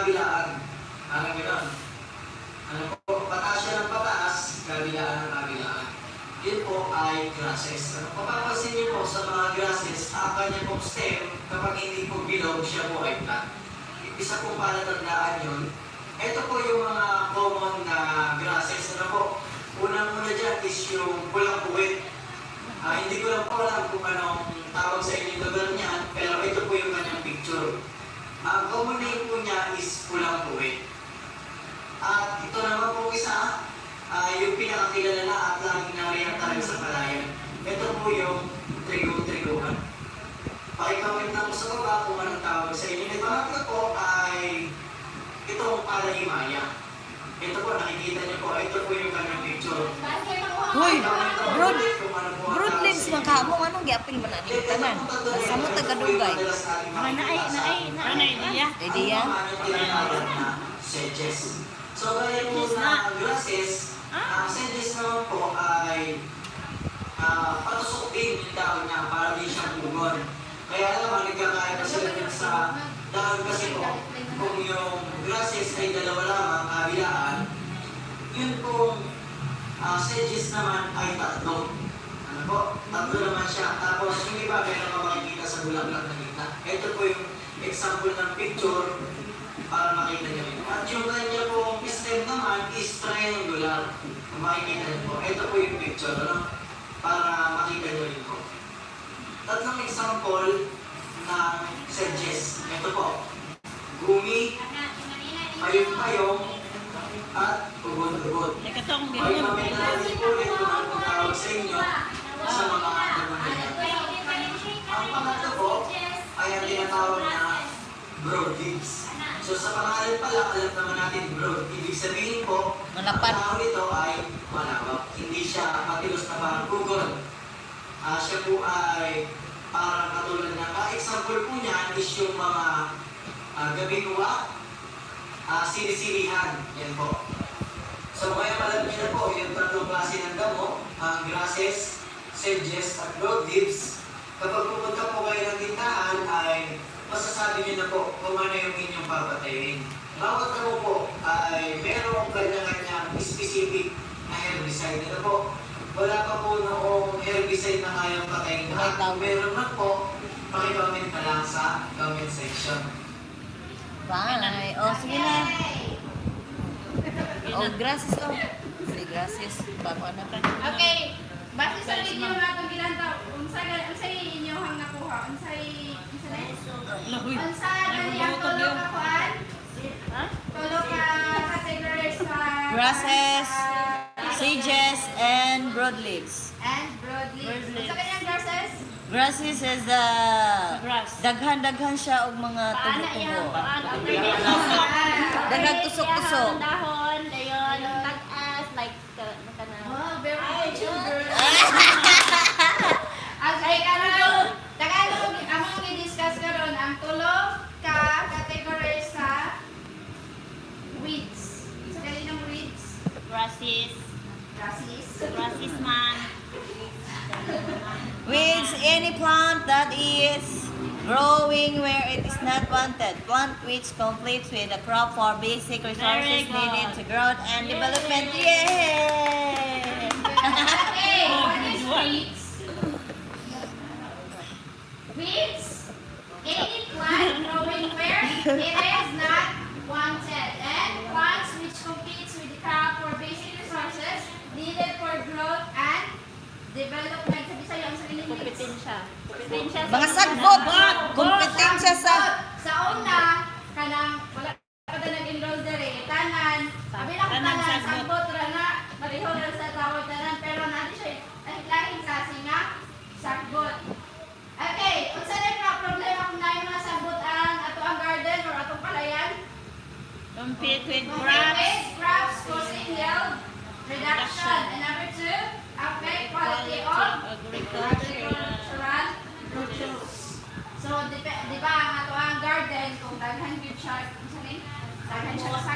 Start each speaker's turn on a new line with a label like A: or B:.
A: kabilaan. Parang gano'n. Ano po, pataas siya ng pataas, kabilaan ng kabilaan. Yun po ay grasses. Ano, papapansin niyo po sa mga grasses, ang kanya pong stem, kapag hindi po bilog, siya po ay flat. Isa pong palatandaan yun. Ito po yung mga common na grasses. Ano po, unang-una dyan is yung pulang buwit. Hindi ko lang po alam kung anong tawag sa inyong lugar niyan, pero ito po yung kanyang picture. Ang common name po niya is pulang buwit. At ito naman po isa, yung pinakakilala na at laging nariyan tayo sa palayan. Ito po yung trigo-triguan. Pakicomment na po sa baba kung anong tawag sa inyo. Ito natin po ay itong palahimaya. Ito po, nakikita niyo po, ito po yung kanyang picture.
B: Hoy, broadleaves makamo anong giapil man ani tanan. Sa mo taga-Dugay. Idea.
A: Sedges. So, gaya po na grasses, ang sedges naman po ay patusok din yung dahon niya para di siyang pugon. Kaya naman, nagkakaya pa sila din sa dahon kasi po, kung yung grasses ay dalawa lamang kabilaan, yun pong sedges naman ay tatlo. Ano po? Tatlo naman siya. Tapos yung iba, meron ka makikita sa bulaklak na gitna. Ito po yung example ng picture para makita nyo rin. At yung kanya pong stem naman is triangular. Makikita nyo po. Ito po yung picture, ano? Para makita nyo rin po. Tatlong example ng sedges. Ito po. Gumi, payong-payong, at ugod-ugod. May mamit po rin kung anong tawag sa inyo sa mga naman. Ang pangatlo po ay ang tinatawag na broadleaves. So sa pangalan pa lang, alam naman natin broad. Ibig sabihin po, ang tawag nito ay malawak. Hindi siya matilos na parang pugon. Siya po ay parang katulad na, example po niyan is yung mga gabinua, sinisilihan. Yan po. So kaya alam niyo na po, yung tatlong klase ng damo, ang grasses, sedges, at broadleaves. Kapag pupunta po kayo ng tindahan ay masasabi niyo na po kung ano yung inyong papatayin. Bawat damo po ay merong kanya-kanyang specific na herbicide. Ano po? Wala pa po noong herbicide na kayang patayin lahat. Kung meron man po, pakicomment na lang sa comment section.
B: Bye. Oh, sige na. Oh, grasses oh. Sige, grasses. Bago na.
C: Okay. Basta sa video na itong ginantaw, unsay inyohang nakuha? Unsay ganyan tulo ka kuan? Tulo ka categories sa
B: Grasses, sedges, and broadleaves.
C: and broadleaves. Unsa kanyang grasses?
B: Grasses is the daghan-daghan siya og mga tubo-tubo. Daghang tusok-tusok.
D: Dahon, dayon, tag-as, like,
C: Oh, very good. Okay, karon, Tagalog, among i-discuss karon ang tulo ka categories sa weeds. Sa kaninang weeds?
D: grasses,
C: Grasses.
D: man.
B: Weeds, any plant that is growing where it is not wanted. Plant which completes with a crop for basic resources
D: Very good.
B: needed to growth and development. Yay!
C: Okay, what is weeds? Weeds, any plant growing where it is not wanted, and plants which competes with the crop for basic resources needed for growth and development. Sabi sa'yo, ang sarili ng weeds.
D: Kompetensya. Kompetensya sa
B: Mga sagbot! Kompetensya sa...
C: Sa una, kanang wala ka na nag-enroll dere, tanan. Sabi lang
D: Tanan,
C: tanan,
D: sagbot.
C: sagbot ra na, pareho ra sa tawag tanan, pero nadi siya, lahing kasi nga, sagbot. Okay, unsa na yung problema kung na yung mga sagbotan, ato ang garden or atong palayan?
D: compete with
C: Compete
D: crops.
C: crops causing yield reduction. And number two, affect quality of agricultural produce. So, di ba ang ato ang garden, kung daghan gyud siya, daghan siya sa